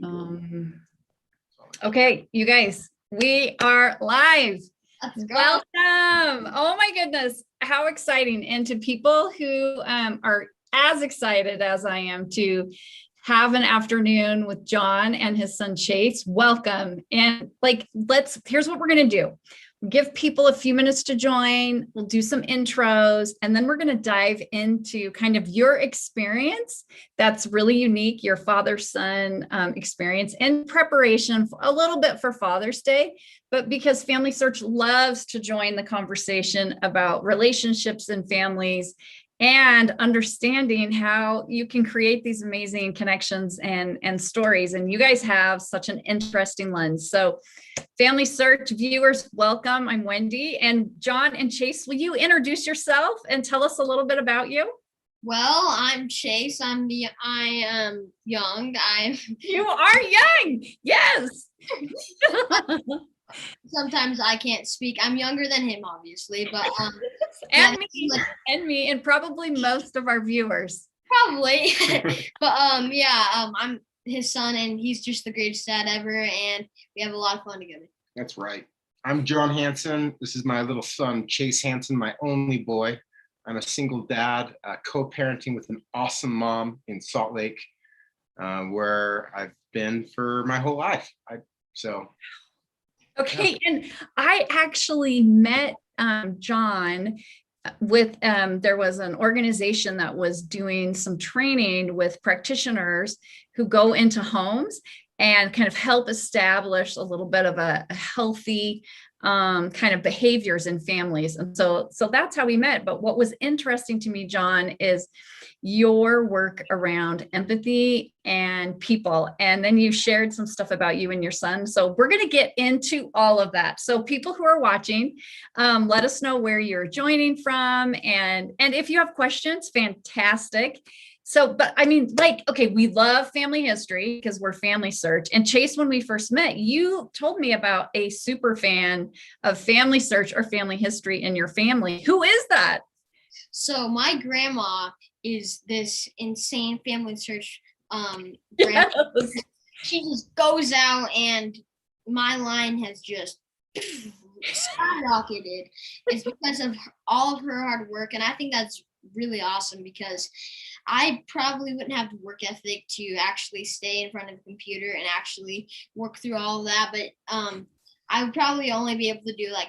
Um, okay, you guys, we are live. Let's go. Welcome. Oh my goodness, how exciting. And to people who are as excited as I am to have an afternoon with John and his son Chase, welcome. And here's what we're going to do. Give people a few minutes to join. We'll do some intros, and then we're going to dive into kind of your experience that's really unique, your father-son experience in preparation for, a little bit for Father's Day, but because Family Search loves to join the conversation about relationships and families and understanding how you can create these amazing connections and stories. And you guys have such an interesting lens. So Family Search viewers, welcome. I'm Wendy. And John and Chase, will you introduce yourself and tell us a little bit about you? Well, I'm Chase. I am young. You are young. Yes. Sometimes I can't speak. I'm younger than him, obviously, but and me, and probably most of our viewers. Probably. But I'm his son, and he's just the greatest dad ever, and we have a lot of fun together. That's right. I'm John Hansen. This is my little son, Chase Hansen, my only boy. I'm a single dad, co-parenting with an awesome mom in Salt Lake, where I've been for my whole life. Okay, and I actually met John with, there was an organization that was doing some training with practitioners who go into homes and kind of help establish a little bit of a healthy kind of behaviors in families. And so that's how we met. But what was interesting to me, John, is your work around empathy and people. And then you shared some stuff about you and your son. So we're going to get into all of that. So people who are watching, let us know where you're joining from. And if you have questions, fantastic. So, but I mean, okay, we love family history because we're Family Search. And Chase, when we first met, you told me about a super fan of Family Search or family history in your family. Who is that? So my grandma is this insane Family Search Yes. She just goes out, and my line has just skyrocketed. It's because of all of her hard work, and I think that's really awesome because I probably wouldn't have the work ethic to actually stay in front of a computer and actually work through all of that. But I would probably only be able to do like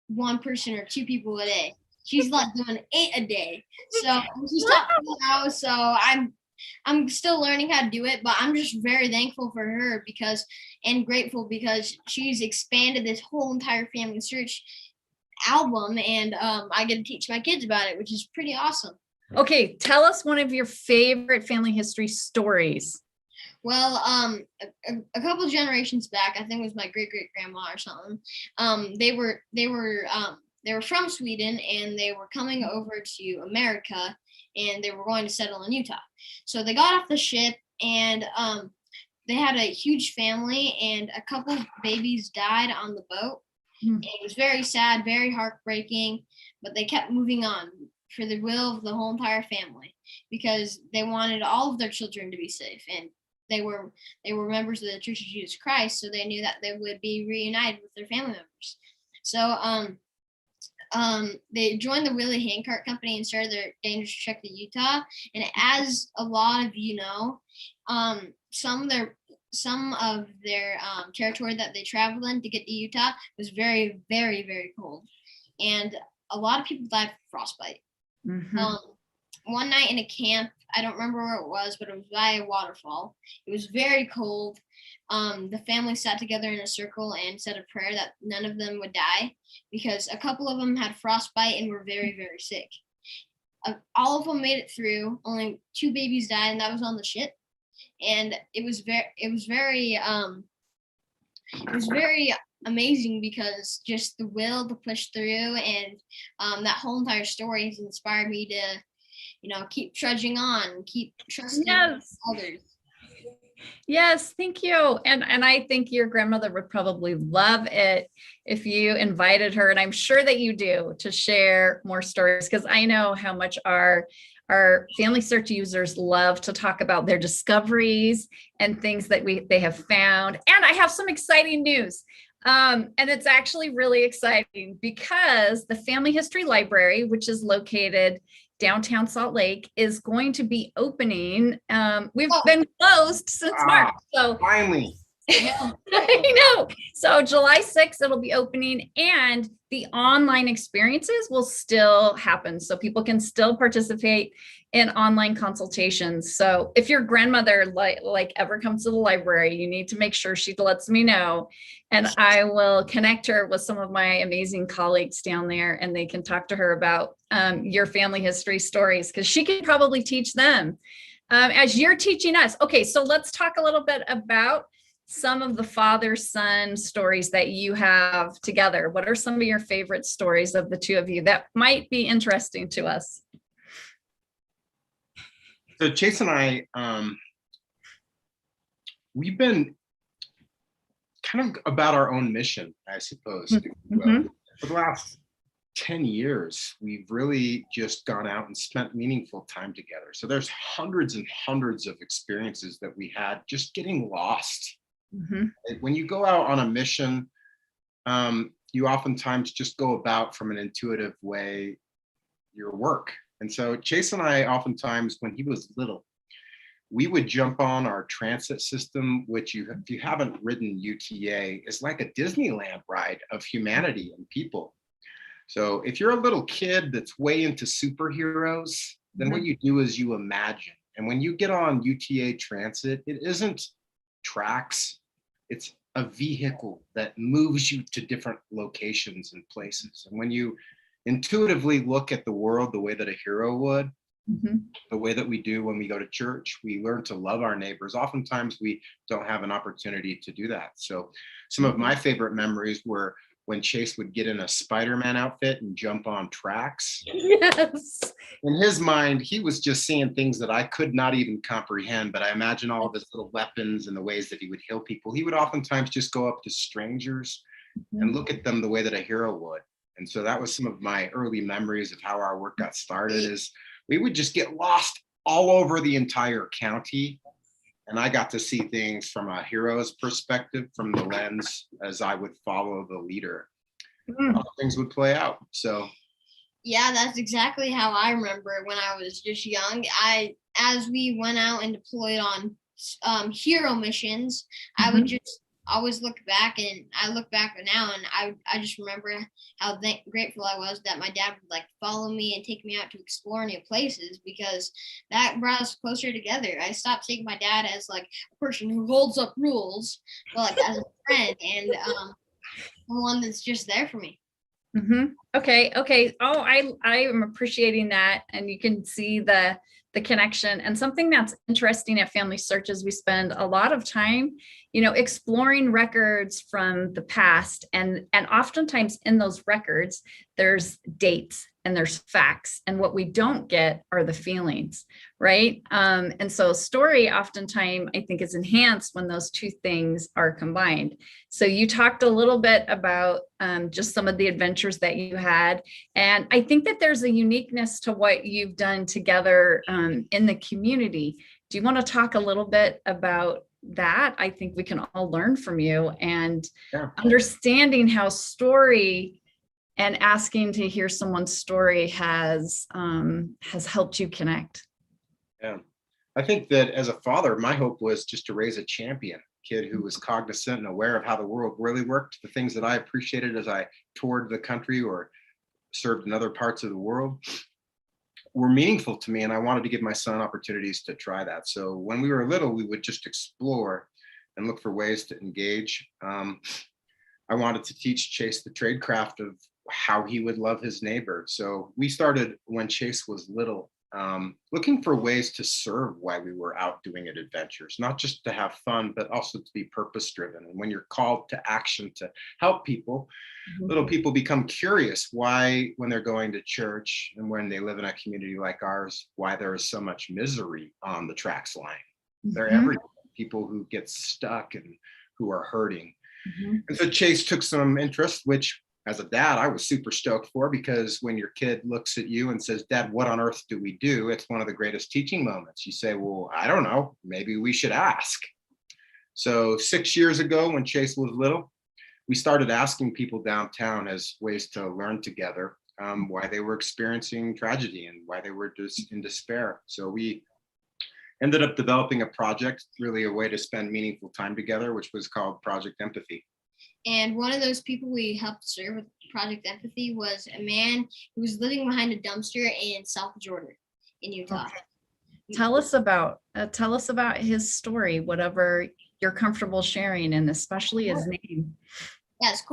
one person or two people a day. She's like doing 8 a day. So she's taught me how. So I'm still learning how to do it, but I'm just very thankful for her and grateful because she's expanded this whole entire Family Search album, and I get to teach my kids about it, which is pretty awesome. Okay, tell us one of your favorite family history stories. Well, a couple generations back, I think it was my great grandma or something. They were from Sweden, and they were coming over to America, and they were going to settle in Utah. So they got off the ship, and they had a huge family, and a couple babies died on the boat. It was very sad, very heartbreaking, but they kept moving on for the will of the whole entire family because they wanted all of their children to be safe, and they were members of the Church of Jesus Christ, so they knew that they would be reunited with their family members. So they joined the Willie Handcart Company and started their dangerous trek to Utah. And as a lot of you know, some of their territory that they traveled in to get to Utah was very, very, very cold. And a lot of people died from frostbite. Mm-hmm. One night in a camp, I don't remember where it was, but it was by a waterfall. It was very cold. The family sat together in a circle and said a prayer that none of them would die because a couple of them had frostbite and were very, very sick. All of them made it through. Only 2 babies died, and that was on the ship. And it was very amazing because just the will to push through, and that whole entire story has inspired me to, keep trudging on, keep trusting others. Yes, thank you. And I think your grandmother would probably love it if you invited her, and I'm sure that you do, to share more stories, because I know how much our our Family Search users love to talk about their discoveries and things that they have found. And I have some exciting news. And it's actually really exciting because the Family History Library, which is located downtown Salt Lake, is going to be opening. We've been closed since March. So finally. I know. So July 6th, it'll be opening, and the online experiences will still happen. So people can still participate in online consultations. So if your grandmother like ever comes to the library, you need to make sure she lets me know, and I will connect her with some of my amazing colleagues down there, and they can talk to her about your family history stories, because she can probably teach them as you're teaching us. Okay, so let's talk a little bit about some of the father-son stories that you have together. What are some of your favorite stories of the two of you that might be interesting to us? So Chase and I, we've been kind of about our own mission, I suppose. Mm-hmm. For the last 10 years, we've really just gone out and spent meaningful time together. So there's hundreds and hundreds of experiences that we had just getting lost. Mm-hmm. When you go out on a mission, you oftentimes just go about from an intuitive way your work. And so Chase and I, oftentimes when he was little, we would jump on our transit system, which if you haven't ridden UTA, is like a Disneyland ride of humanity and people. So if you're a little kid that's way into superheroes, then what you do is you imagine. And when you get on UTA transit, it isn't tracks, it's a vehicle that moves you to different locations and places. And when you intuitively look at the world the way that a hero would, the way that we do when we go to church, we learn to love our neighbors. Oftentimes we don't have an opportunity to do that. So some of my favorite memories were when Chase would get in a Spider-Man outfit and jump on tracks. Yes. In his mind, he was just seeing things that I could not even comprehend, but I imagine all of his little weapons and the ways that he would heal people. He would oftentimes just go up to strangers and look at them the way that a hero would. And so that was some of my early memories of how our work got started. Is we would just get lost all over the entire county. And I got to see things from a hero's perspective, from the lens as I would follow the leader. How things would play out. So yeah, that's exactly how I remember when I was just young. As we went out and deployed on hero missions, I would just always look back, and I look back now, and I just remember how grateful I was that my dad would like follow me and take me out to explore new places, because that brought us closer together. I stopped seeing my dad as like a person who holds up rules, but like as a friend, and one that's just there for me. Okay. Oh, I am appreciating that, and you can see the connection. And something that's interesting at Family Search is we spend a lot of time, exploring records from the past, and oftentimes in those records there's dates and there's facts, and what we don't get are the feelings, right? And so story oftentimes I think is enhanced when those two things are combined. So you talked a little bit about just some of the adventures that you had, and I think that there's a uniqueness to what you've done together in the community. Do you want to talk a little bit about that? I think we can all learn from you, and understanding how story and asking to hear someone's story has helped you connect. Yeah, I think that as a father, my hope was just to raise a champion kid who was cognizant and aware of how the world really worked. The things that I appreciated as I toured the country or served in other parts of the world were meaningful to me, and I wanted to give my son opportunities to try that. So when we were little, we would just explore and look for ways to engage. I wanted to teach Chase the trade craft of how he would love his neighbor. So we started when Chase was little, looking for ways to serve while we were out doing adventures, not just to have fun, but also to be purpose driven. And when you're called to action to help people, little people become curious why, when they're going to church and when they live in a community like ours, why there is so much misery on the tracks line. They're everywhere. People who get stuck and who are hurting. And so Chase took some interest, which as a dad, I was super stoked for, because when your kid looks at you and says, Dad, what on earth do we do? It's one of the greatest teaching moments. You say, well, I don't know, maybe we should ask. So 6 years ago, when Chase was little, we started asking people downtown as ways to learn together why they were experiencing tragedy and why they were just in despair. So we ended up developing a project, really a way to spend meaningful time together, which was called Project Empathy. And one of those people we helped serve with Project Empathy was a man who was living behind a dumpster in South Jordan in Utah. Okay. Tell us about his story, whatever you're comfortable sharing, and especially his name. Yes, of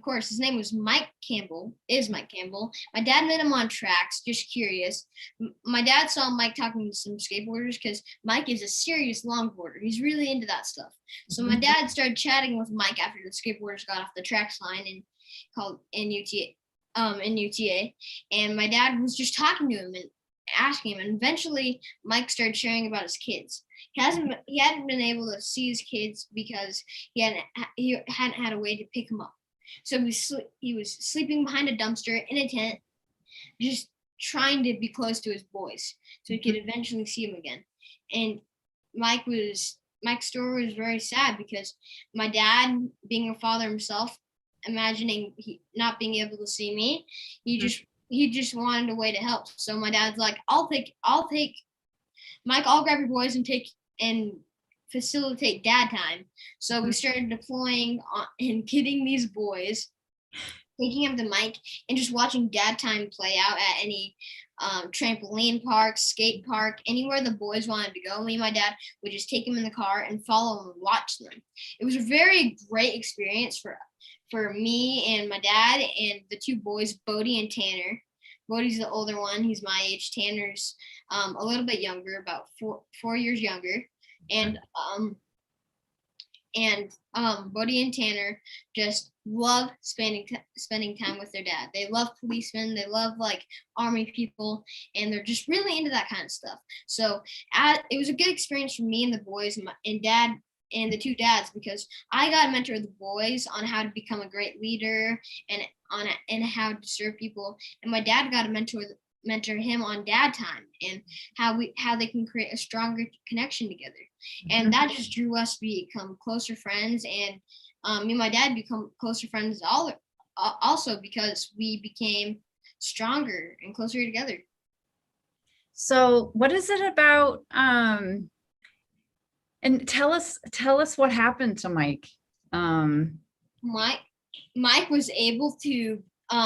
course. His name was Mike Campbell, is Mike Campbell. My dad met him on tracks, just curious. My dad saw Mike talking to some skateboarders because Mike is a serious longboarder. He's really into that stuff. So my dad started chatting with Mike after the skateboarders got off the tracks line in UTA. And my dad was just talking to him and asking him. And eventually Mike started sharing about his kids. He hadn't been able to see his kids because he hadn't had a way to pick them up. So he was sleeping behind a dumpster in a tent, just trying to be close to his boys so he could eventually see them again. And Mike's story was very sad because my dad, being a father himself, imagining not being able to see me, he just wanted a way to help. So my dad's like, I'll take Mike, I'll grab your boys and facilitate dad time. So we started deploying and getting these boys, taking them to Mike, and just watching dad time play out at any trampoline park, skate park, anywhere the boys wanted to go. Me and my dad would just take them in the car and follow them and watch them. It was a very great experience for me and my dad and the two boys, Bodie and Tanner. Bodie's the older one. He's my age. Tanner's a little bit younger, about 4 years younger. And Bodie and Tanner just love spending time with their dad. They love policemen. They love like army people, and they're just really into that kind of stuff. So it was a good experience for me and the boys and dad and the two dads, because I got to mentor the boys on how to become a great leader and how to serve people, and my dad got to mentor him on dad time and how they can create a stronger connection together. And that just drew us to become closer friends, and me and my dad become closer friends also because we became stronger and closer together. So what is it about and tell us what happened to Mike. Mike was able to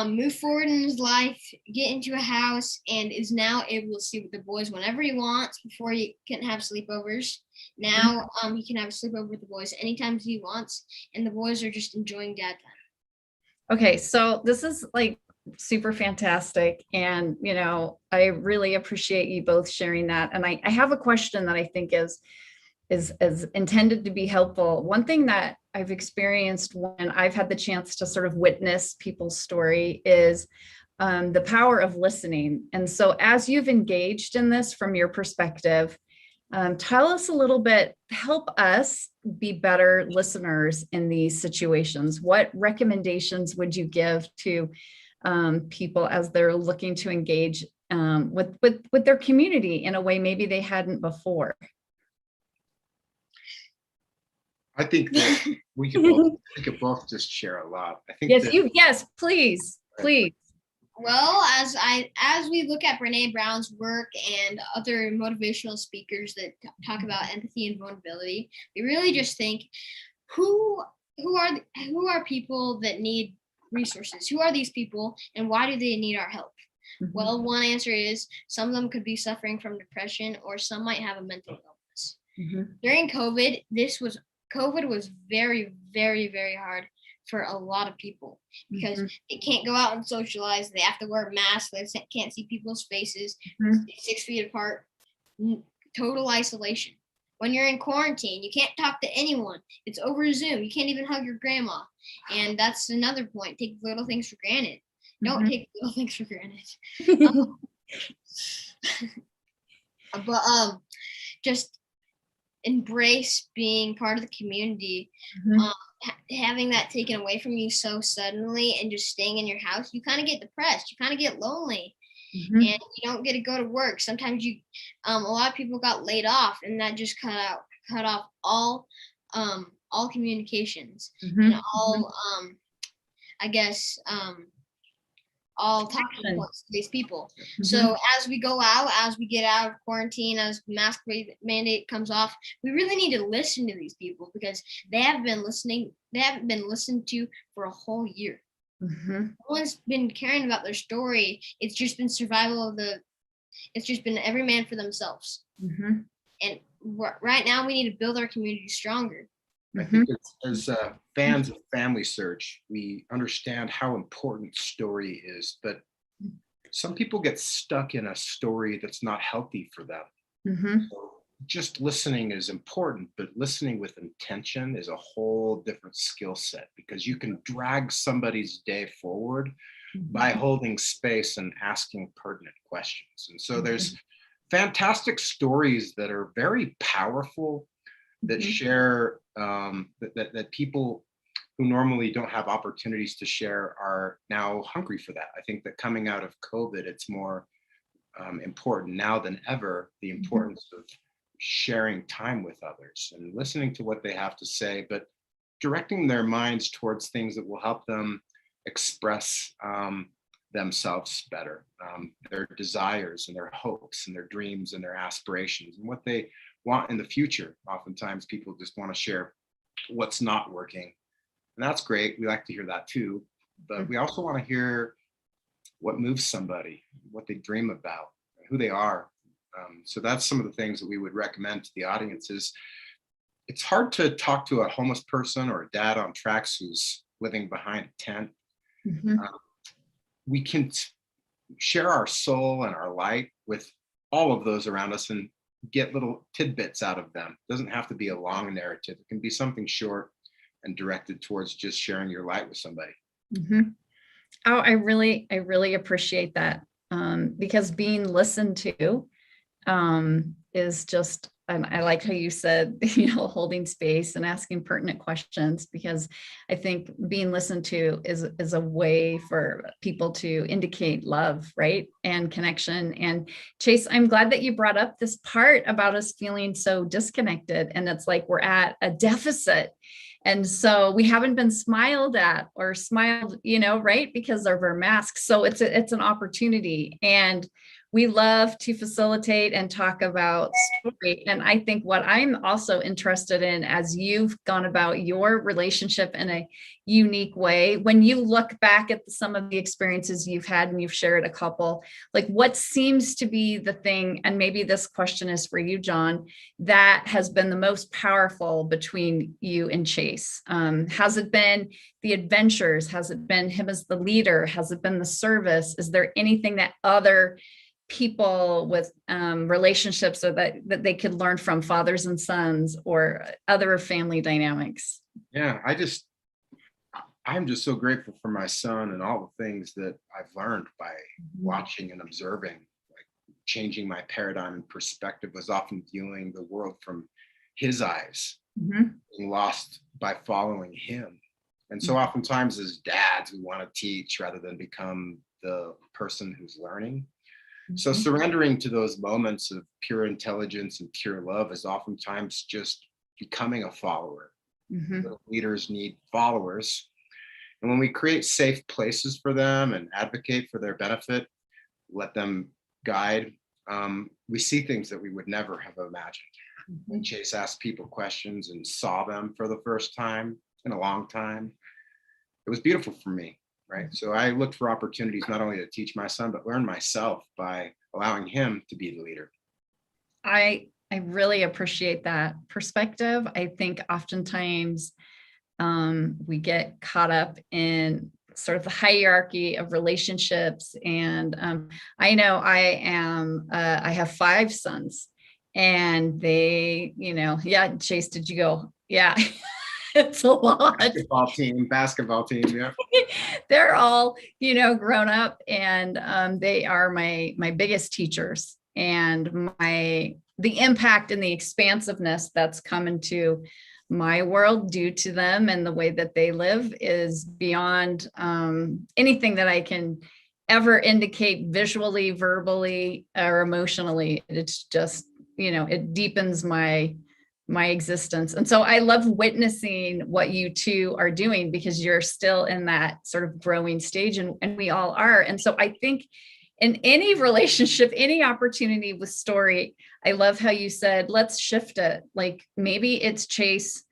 move forward in his life, get into a house, and is now able to sleep with the boys whenever he wants. Before, he couldn't have sleepovers. Now he can have a sleepover with the boys anytime he wants, and the boys are just enjoying dad time. Okay, so this is like super fantastic, and I really appreciate you both sharing that. And I have a question that I think is intended to be helpful. One thing that I've experienced when I've had the chance to sort of witness people's story is the power of listening. And so as you've engaged in this from your perspective, tell us a little bit, help us be better listeners in these situations. What recommendations would you give to people as they're looking to engage with their community in a way maybe they hadn't before? I think that we could both just share a lot. I think yes, please. Well, as we look at Brene Brown's work and other motivational speakers that talk about empathy and vulnerability, we really just think, who are people that need resources? Who are these people, and why do they need our help? Mm-hmm. Well, one answer is some of them could be suffering from depression, or some might have a mental illness. Mm-hmm. During COVID was very, very, very hard for a lot of people because they can't go out and socialize. They have to wear masks. They can't see people's faces, 6 feet apart, total isolation. When you're in quarantine, you can't talk to anyone. It's over Zoom. You can't even hug your grandma. And that's another point. Take little things for granted. Don't take little things for granted. Just embrace being part of the community. Mhm. Having that taken away from you so suddenly and just staying in your house, you kind of get depressed, you kind of get lonely, Mhm. and you don't get to go to work. Sometimes a lot of people got laid off, and that just cut off all communications and Mhm. all I guess all talking Connection. points to these people. Mhm. So as we go out, as we get out of quarantine, as the mask mandate comes off, we really need to listen to these people, because they haven't been listened to for a whole year. Mhm. No one's been caring about their story. It's just been it's just been every man for themselves. Mhm. And right now we need to build our community stronger. I Mhm. think as fans of Family Search, we understand how important story is, but some people get stuck in a story that's not healthy for them. Mhm. So just listening is important, but listening with intention is a whole different skill set, because you can drag somebody's day forward by holding space and asking pertinent questions. And so there's fantastic stories that are very powerful, that Mhm. share that people who normally don't have opportunities to share are now hungry for that. I think that coming out of COVID, it's more important now than ever, the importance of sharing time with others and listening to what they have to say, but directing their minds towards things that will help them express themselves better, their desires and their hopes and their dreams and their aspirations and what they want in the future. Oftentimes people just want to share what's not working. And that's great. We like to hear that too. But we also want to hear what moves somebody, what they dream about, who they are. So that's some of the things that we would recommend to the audience. Is it's hard to talk to a homeless person or a dad on tracks who's living behind a tent. Mhm. Um, we can share our soul and our light with all of those around us and get little tidbits out of them. It doesn't have to be a long narrative. It can be something short and directed towards just sharing your light with somebody. Mhm. Oh, I really appreciate that, because being listened to, is just, and I like how you said, holding space and asking pertinent questions, because I think being listened to is a way for people to indicate love, right? And connection. And Chase, I'm glad that you brought up this part about us feeling so disconnected. And it's like we're at a deficit. And so we haven't been smiled at or smiled, right? Because of our masks. So it's an opportunity. And we love to facilitate and talk about story. And I think what I'm also interested in, as you've gone about your relationship in a unique way, when you look back at some of the experiences you've had, and you've shared a couple, like what seems to be the thing, and maybe this question is for you, John, that has been the most powerful between you and Chase? Has it been the adventures? Has it been him as the leader? Has it been the service? Is there anything that other people with relationships, or that they could learn from, fathers and sons or other family dynamics? Yeah, I'm just so grateful for my son and all the things that I've learned by watching and observing. Like changing my paradigm and perspective was often viewing the world from his eyes, Mhm. being lost by following him. And so oftentimes as dads, we want to teach rather than become the person who's learning. So surrendering to those moments of pure intelligence and pure love is oftentimes just becoming a follower. Mhm. Leaders need followers. And when we create safe places for them and advocate for their benefit, let them guide, we see things that we would never have imagined. When Chase asked people questions and saw them for the first time in a long time, it was beautiful for me, right? So I looked for opportunities not only to teach my son, but learn myself by allowing him to be the leader. I really appreciate that perspective. I think oftentimes we get caught up in sort of the hierarchy of relationships. And I know I have 5 sons, and they, yeah, Chase, did you go? Yeah, it's a lot. Basketball team, yeah. They're all, grown up, and they are my biggest teachers. And my the impact and the expansiveness that's come into my world due to them and the way that they live is beyond anything that I can ever indicate visually, verbally, or emotionally. It's just, it deepens my existence. And so I love witnessing what you two are doing, because you're still in that sort of growing stage, and we all are. And so I think in any relationship, any opportunity with story, I love how you said, let's shift it. Like maybe it's Chase,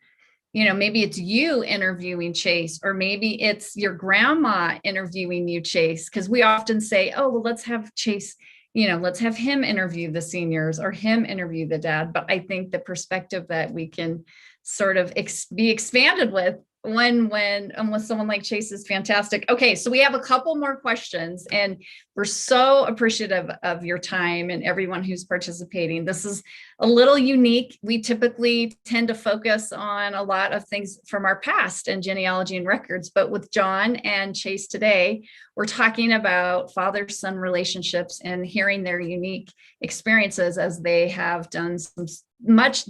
maybe it's you interviewing Chase, or maybe it's your grandma interviewing you, Chase. Because we often say, oh, well, let's have Chase, let's have him interview the seniors or him interview the dad. But I think the perspective that we can sort of be expanded with when with someone like Chase is fantastic. Okay, so we have a couple more questions, and we're so appreciative of your time and everyone who's participating. This is a little unique. We typically tend to focus on a lot of things from our past and genealogy and records, but with John and Chase today, we're talking about father-son relationships and hearing their unique experiences as they have done some much,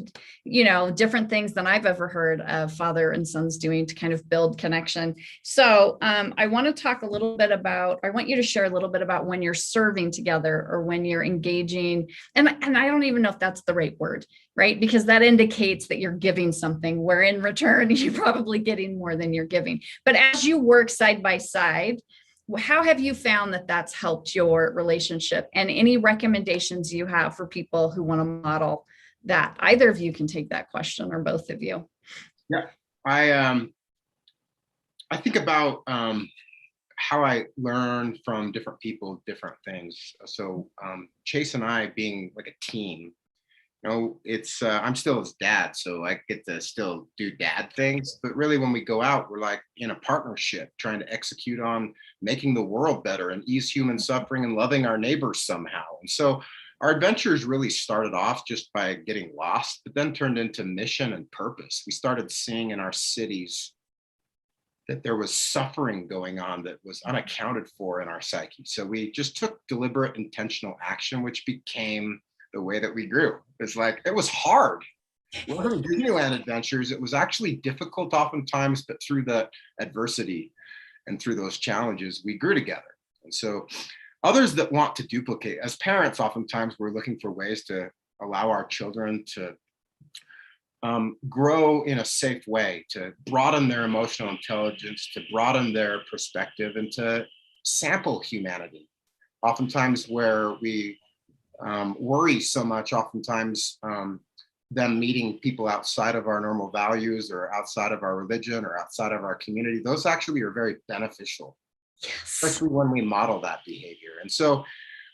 different things than I've ever heard of father and sons doing to kind of build connection. So I want to talk a little bit about, I want you to share a little bit about when you're serving together or when you're engaging. And I don't even know if that's the right word, right? Because that indicates that you're giving something, where in return, you're probably getting more than you're giving. But as you work side by side, how have you found that that's helped your relationship, and any recommendations you have for people who want to model that? Either of you can take that question, or both of you. Yeah, I think about how I learn from different people, different things. So Chase and I being like a team, it's I'm still his dad, so I get to still do dad things. But really, when we go out, we're like in a partnership, trying to execute on making the world better and ease human suffering and loving our neighbors somehow. And so our adventures really started off just by getting lost, but then turned into mission and purpose. We started seeing in our cities that there was suffering going on that was unaccounted for in our psyche. So we just took deliberate, intentional action, which became the way that we grew. It's like, it was hard. It wasn't Disneyland adventures. It was actually difficult oftentimes, but through the adversity and through those challenges, we grew together. And so others that want to duplicate, as parents, oftentimes we're looking for ways to allow our children to grow in a safe way, to broaden their emotional intelligence, to broaden their perspective, and to sample humanity. Oftentimes where we worry so much, oftentimes them meeting people outside of our normal values or outside of our religion or outside of our community, those actually are very beneficial. Yes. Especially when we model that behavior. And so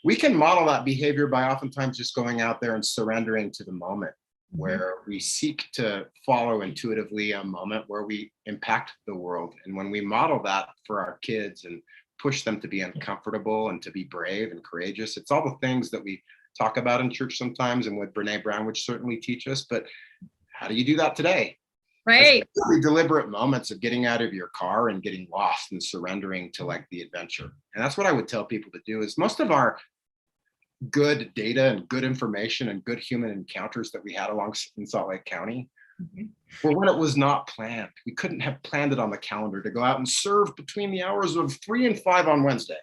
we can model that behavior by oftentimes just going out there and surrendering to the moment, where we seek to follow intuitively a moment where we impact the world. And when we model that for our kids and push them to be uncomfortable and to be brave and courageous, it's all the things that we talk about in church sometimes, and with Brene Brown, which certainly teach us. But how do you do that today? Right. It's really deliberate moments of getting out of your car and getting lost and surrendering to like the adventure. And that's what I would tell people to do. Is most of our good data and good information and good human encounters that we had in Salt Lake County were when it was not planned. We couldn't have planned it on the calendar to go out and serve between the hours of 3 and 5 on Wednesday.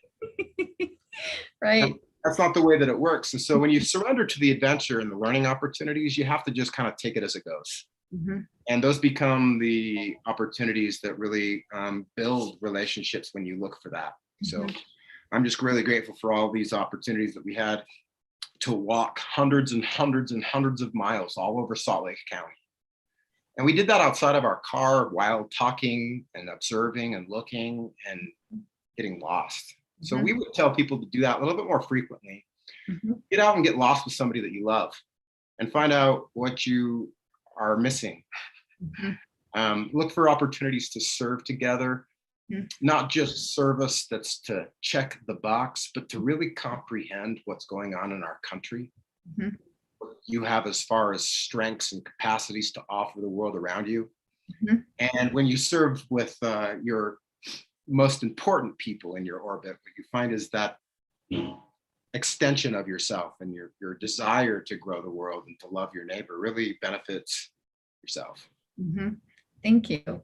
Right. That's not the way that it works. And so when you surrender to the adventure and the learning opportunities, you have to just kind of take it as it goes. And those become the opportunities that really build relationships when you look for that. So I'm just really grateful for all these opportunities that we had to walk hundreds and hundreds and hundreds of miles all over Salt Lake County. And we did that outside of our car while talking and observing and looking and getting lost. So we would tell people to do that a little bit more frequently. Get out and get lost with somebody that you love and find out what you are missing. Look for opportunities to serve together, not just service that's to check the box, but to really comprehend what's going on in our country. What you have as far as strengths and capacities to offer the world around you. And when you serve with your most important people in your orbit, what you find is that extension of yourself, and your desire to grow the world and to love your neighbor really benefits yourself. Mhm. Thank you.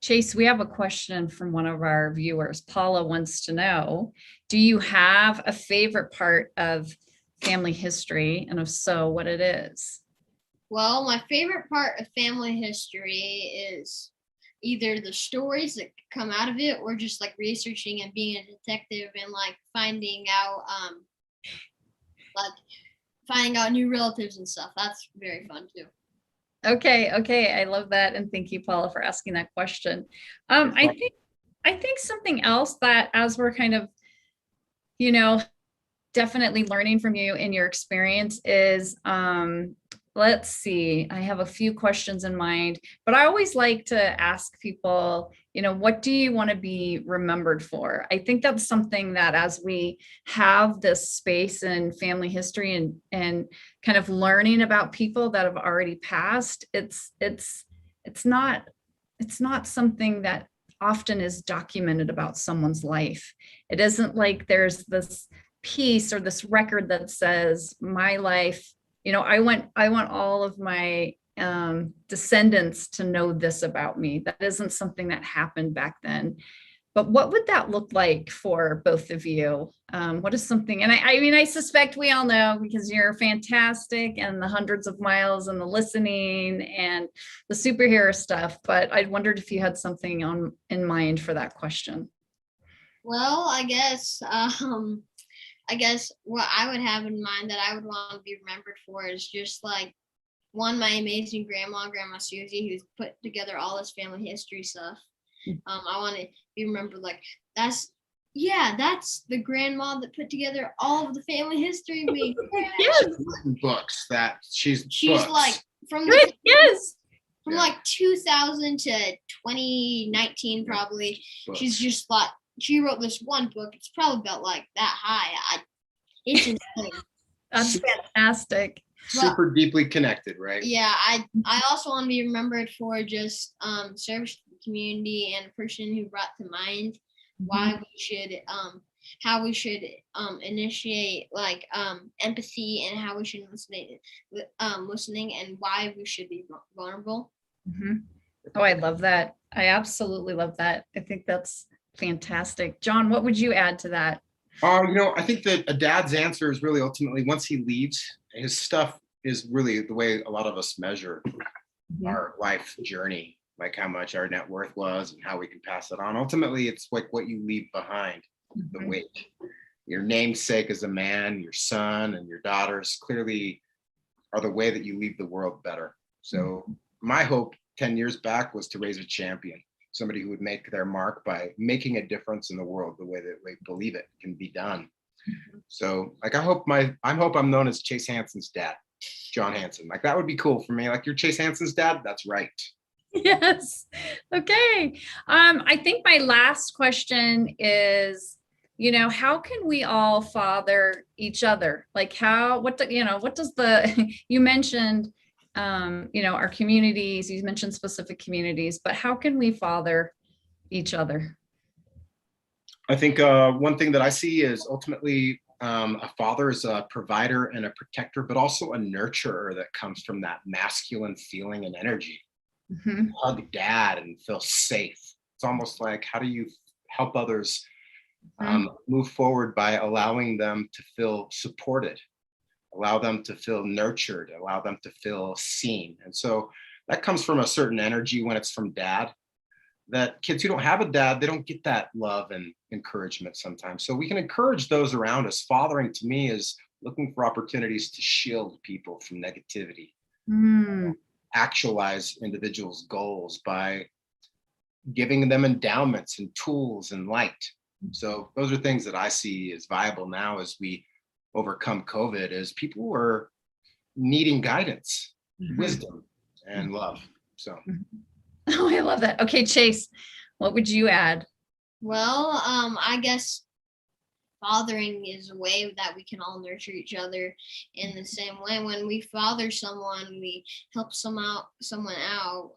Chase, we have a question from one of our viewers. Paula wants to know, do you have a favorite part of family history? And if so, what it is? Well, my favorite part of family history is either the stories that come out of it or just like researching and being a detective and like like finding out new relatives and stuff. That's very fun too. Okay, I love that. And thank you, Paula, for asking that question. I think something else that as we're kind of, you know, definitely learning from you in your experience is let's see, I have a few questions in mind, but I always like to ask people, what do you want to be remembered for? I think that's something that as we have this space in family history and kind of learning about people that have already passed, it's not something that often is documented about someone's life. It isn't like there's this piece or this record that says my life, I want all of my descendants to know this about me. That isn't something that happened back then. But what would that look like for both of you? What is something, and I mean, I suspect we all know because you're fantastic and the hundreds of miles and the listening and the superhero stuff, but I wondered if you had something in mind for that question. Well, I guess what I would have in mind that I would want to be remembered for is just like my amazing Grandma Susie, who's put together all this family history stuff. I want to be remembered like that's the grandma that put together all of the family history week. Yes. Books that she's books. Like from yes. From like 2000 to 2019 probably. Books. She's just like she wrote this one book. It's probably about like that high. It's insane. That's fantastic. Super deeply connected, right? Yeah, I also want to be remembered for just service to the community and a person who brought to mind why we should how we should initiate like empathy and how we should listening and why we should be vulnerable. Mm-hmm. Oh, I love that. I absolutely love that. I think that's fantastic. John, what would you add to that? I think that a dad's answer is really ultimately once he leaves, his stuff is really the way a lot of us measure our life journey, like how much our net worth was and how we can pass it on. Ultimately, it's like what you leave behind, the weight. Your namesake as a man, your son and your daughters clearly are the way that you leave the world better. So my hope 10 years back was to raise a champion. Somebody who would make their mark by making a difference in the world the way that we believe it can be done. So like I hope I'm known as Chase Hansen's dad, John Hansen. Like that would be cool for me. Like you're Chase Hansen's dad? That's right. Yes. Okay. I think my last question is, how can we all father each other? Like you mentioned our communities, you mentioned specific communities, but how can we father each other? I think one thing that I see is ultimately a father is a provider and a protector, but also a nurturer that comes from that masculine feeling and energy. Hug dad and feel safe. It's almost like, how do you help others move forward by allowing them to feel supported, allow them to feel nurtured, allow them to feel seen. And so that comes from a certain energy when it's from dad, that kids who don't have a dad, they don't get that love and encouragement sometimes. So we can encourage those around us. Fathering to me is looking for opportunities to shield people from negativity, actualize individuals' goals by giving them endowments and tools and light. So those are things that I see as viable now as we overcome COVID, as people are needing guidance, wisdom, and love. So. Oh, I love that. Okay, Chase, what would you add? Well, I guess fathering is a way that we can all nurture each other in the same way. When we father someone, we help someone out.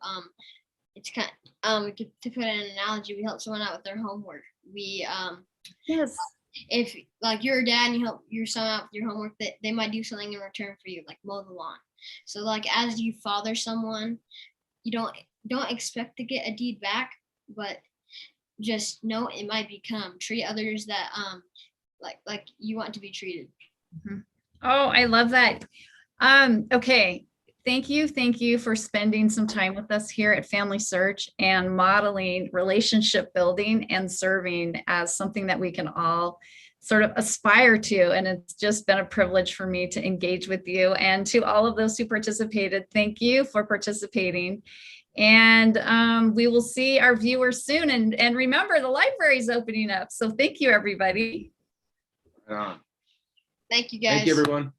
It's kind of, to put in an analogy, we help someone out with their homework. We yes, if like you're a dad and you help your son out with your homework, that they might do something in return for you, like mow the lawn. So like as you father someone, you don't expect to get a deed back, but just know it might become. Treat others that like you want to be treated. Mhm. Oh, I love that. Okay. Thank you for spending some time with us here at Family Search and modeling relationship building and serving as something that we can all sort of aspire to. And it's just been a privilege for me to engage with you, and to all of those who participated. Thank you for participating. And we will see our viewers soon. And remember, the library is opening up. So thank you, everybody. Right on. Thank you guys. Thank you, everyone.